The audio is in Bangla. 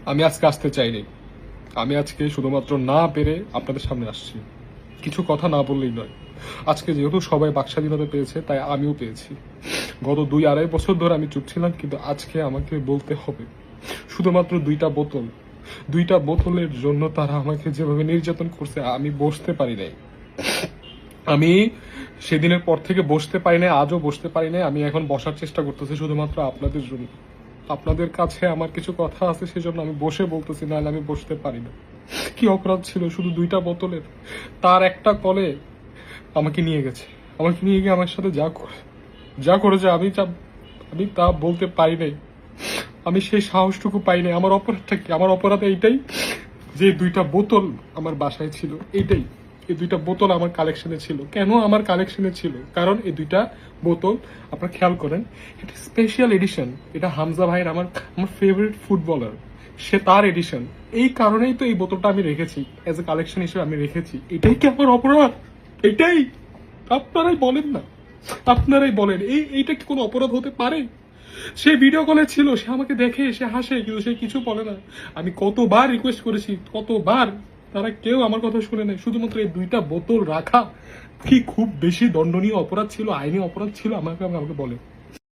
আমি আজকে আসতে চাইনি। আমি আজকে শুধুমাত্র না পেরে আপনাদের সামনে আসছি। কিছু কথা না বললেই নয়। আজকে যেহেতু সবাই বাকস্বাধীনতা পেয়েছে, তাই আমিও পেয়েছি। গত 2-2.5 বছর ধরে আমি চুপ ছিলাম, কিন্তু আজকে আমাকে বলতে হবে। শুধুমাত্র 2টা বোতল, 2টা বোতলের জন্য তারা আমাকে যেভাবে নির্যাতন করছে, আমি বসতে পারি নাই। আমি সেদিনের পর থেকে বসতে পারি নাই, আজও বসতে পারি নাই। আমি এখন বসার চেষ্টা করতেছি শুধুমাত্র আপনাদের জন্য। আপনাদের কাছে আমার কিছু কথা আছে, সেজন্য আমি বসে বলতেছি, নাহলে আমি বসতে পারি না। কি অপরাধ ছিল শুধু 2টা বোতলের? তার একটা কলে আমাকে নিয়ে গেছে। আমাকে নিয়ে গিয়ে আমার সাথে যা করেছে, আমি তা বলতে পারি নাই। আমি সেই সাহসটুকু পাই নাই। আমার অপরাধটা কি? আমার অপরাধ এইটাই যে 2টা বোতল আমার বাসায় ছিল। এইটাই, এই 2টা বোতল আমার কালেকশনে ছিল। কেন আমার কালেকশনে ছিল? কারণ এই 2টা বোতল, আপনারা খেয়াল করেন, এটা স্পেশাল এডিশন। এটা হামজা ভাইয়ের, আমার আমার ফেভারিট ফুটবলার, সে তার এডিশন। এই কারণেই তো এই বোতলটা আমি রেখেছি, এজ এ কালেকশন হিসেবে আমি রেখেছি। এটাই কি আমার অপরাধ? এটাই? আপনারাই বলেন না, আপনারাই বলেন, এইটা কি কোনো অপরাধ হতে পারে? সে ভিডিও কলে ছিল, সে আমাকে দেখে, সে হাসে, কিন্তু সে কিছু বলে না। আমি কতবার রিকোয়েস্ট করেছি, কতবার, তারা কেউ আমার কথা শুনে নাই। শুধুমাত্র এই 2টা বোতল রাখা কি খুব বেশি দণ্ডনীয় অপরাধ ছিল, আইনি অপরাধ ছিল? আমাকে আমাকে বলে।